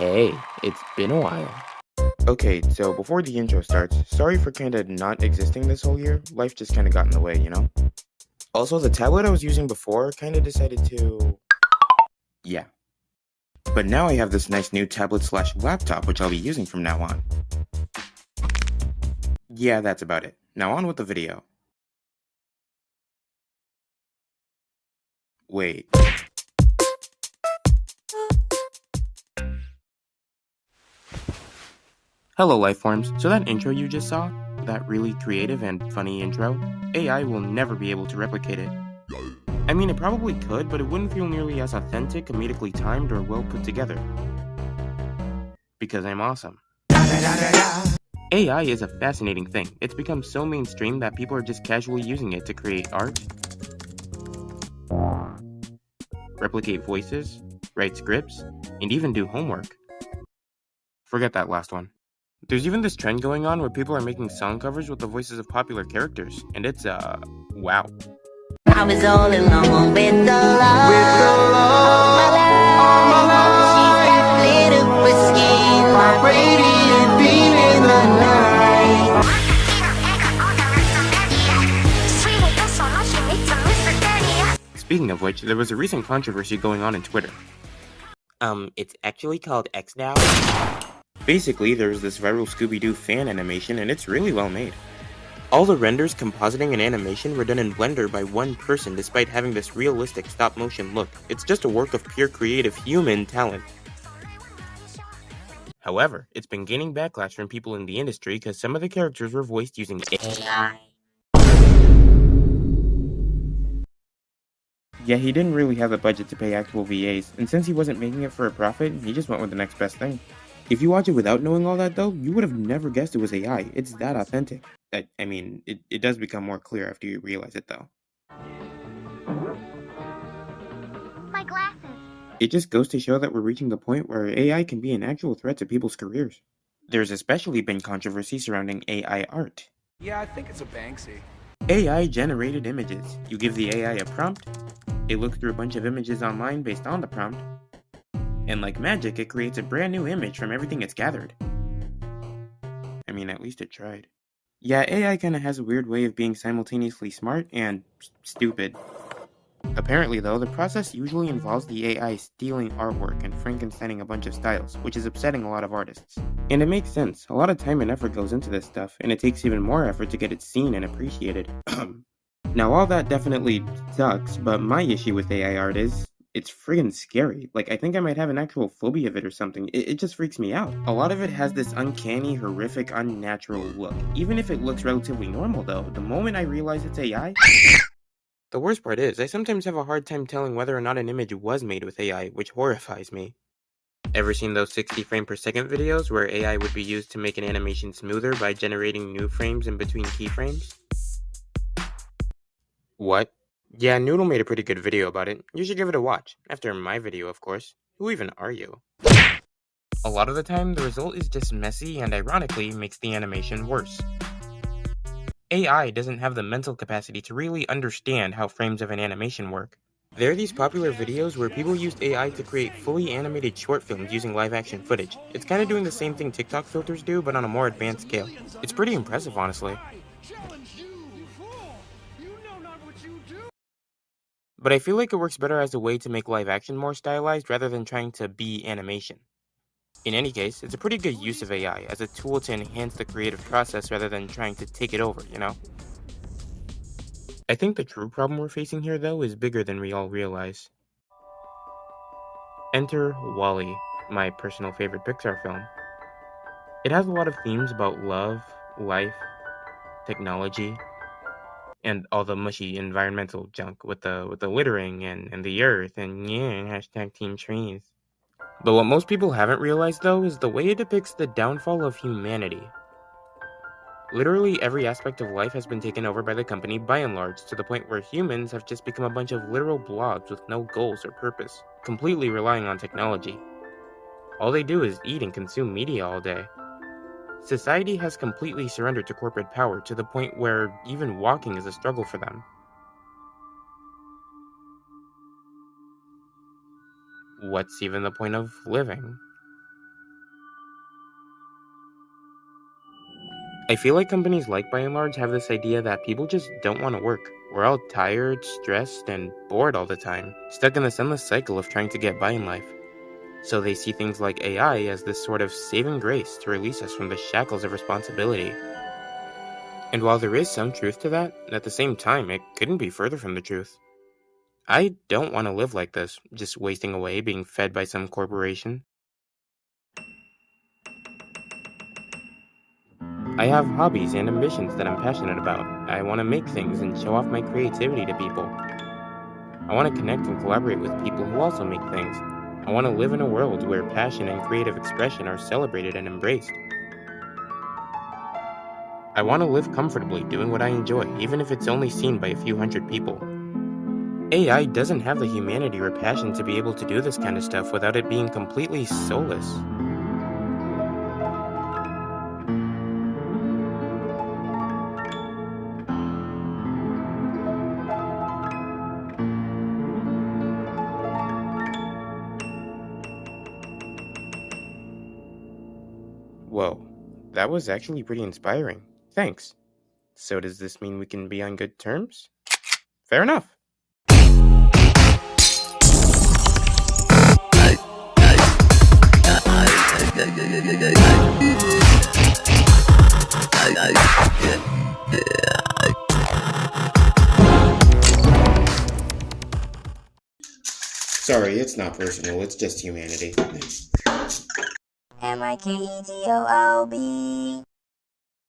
Hey, it's been a while. Okay, so before the intro starts, sorry for kinda not existing this whole year. Life just kinda got in the way, you know? Also, the tablet I was using before kinda decided to. Yeah. But now I have this nice new tablet/laptop which I'll be using from now on. Yeah, that's about it. Now on with the video. Wait. Hello, Lifeforms. So that intro you just saw, that really creative and funny intro, AI will never be able to replicate it. I mean, it probably could, but it wouldn't feel nearly as authentic, comedically timed, or well put together. Because I'm awesome. AI is a fascinating thing. It's become so mainstream that people are just casually using it to create art, replicate voices, write scripts, and even do homework. Forget that last one. There's even this trend going on where people are making song covers with the voices of popular characters, and it's, wow. I was all alone with the love. My love, she's that little whiskey, my radiant beam in the night. Speaking of which, there was a recent controversy going on in Twitter. It's actually called X now. Basically, there's this viral Scooby-Doo fan animation, and it's really well made. All the renders, compositing, and animation were done in Blender by one person despite having this realistic stop-motion look. It's just a work of pure creative human talent. However, it's been gaining backlash from people in the industry because some of the characters were voiced using AI. Yeah, he didn't really have the budget to pay actual VAs, and since he wasn't making it for a profit, he just went with the next best thing. If you watch it without knowing all that though, you would have never guessed it was AI. It's that authentic. I mean, it does become more clear after you realize it though. My glasses. It just goes to show that we're reaching the point where AI can be an actual threat to people's careers. There's especially been controversy surrounding AI art. Yeah, I think it's a Banksy. AI generated images. You give the AI a prompt, it looks through a bunch of images online based on the prompt, and like magic, it creates a brand new image from everything it's gathered. I mean, at least it tried. Yeah, AI kinda has a weird way of being simultaneously smart and stupid. Apparently though, the process usually involves the AI stealing artwork and Frankensteining a bunch of styles, which is upsetting a lot of artists. And it makes sense, a lot of time and effort goes into this stuff, and it takes even more effort to get it seen and appreciated. Now all that definitely sucks, but my issue with AI art is, it's friggin' scary. Like, I think I might have an actual phobia of it or something. It just freaks me out. A lot of it has this uncanny, horrific, unnatural look. Even if it looks relatively normal though, the moment I realize it's AI... The worst part is, I sometimes have a hard time telling whether or not an image was made with AI, which horrifies me. Ever seen those 60 frame per second videos where AI would be used to make an animation smoother by generating new frames in between keyframes? What? Yeah, Noodle made a pretty good video about it. You should give it a watch. After my video, of course. Who even are you? A lot of the time, the result is just messy and ironically makes the animation worse. AI doesn't have the mental capacity to really understand how frames of an animation work. There are these popular videos where people used AI to create fully animated short films using live action footage. It's kind of doing the same thing TikTok filters do, but on a more advanced scale. It's pretty impressive, honestly. But I feel like it works better as a way to make live action more stylized rather than trying to be animation. In any case, it's a pretty good use of AI as a tool to enhance the creative process rather than trying to take it over, you know? I think the true problem we're facing here, though, is bigger than we all realize. Enter WALL-E, my personal favorite Pixar film. It has a lot of themes about love, life, technology, and all the mushy environmental junk with the littering and the earth and yeah, #Team Trees. But what most people haven't realized though is the way it depicts the downfall of humanity. Literally every aspect of life has been taken over by the company by and large, to the point where humans have just become a bunch of literal blobs with no goals or purpose, completely relying on technology. All they do is eat and consume media all day. Society has completely surrendered to corporate power to the point where even walking is a struggle for them. What's even the point of living? I feel like companies like By and Large have this idea that people just don't want to work. We're all tired, stressed, and bored all the time, stuck in this endless cycle of trying to get by in life. So they see things like AI as this sort of saving grace to release us from the shackles of responsibility. And while there is some truth to that, at the same time, it couldn't be further from the truth. I don't want to live like this, just wasting away being fed by some corporation. I have hobbies and ambitions that I'm passionate about. I want to make things and show off my creativity to people. I want to connect and collaborate with people who also make things. I want to live in a world where passion and creative expression are celebrated and embraced. I want to live comfortably doing what I enjoy, even if it's only seen by a few hundred people. AI doesn't have the humanity or passion to be able to do this kind of stuff without it being completely soulless. Whoa, that was actually pretty inspiring. Thanks. So does this mean we can be on good terms? Fair enough. Sorry, it's not personal, it's just humanity. MIKEDOOB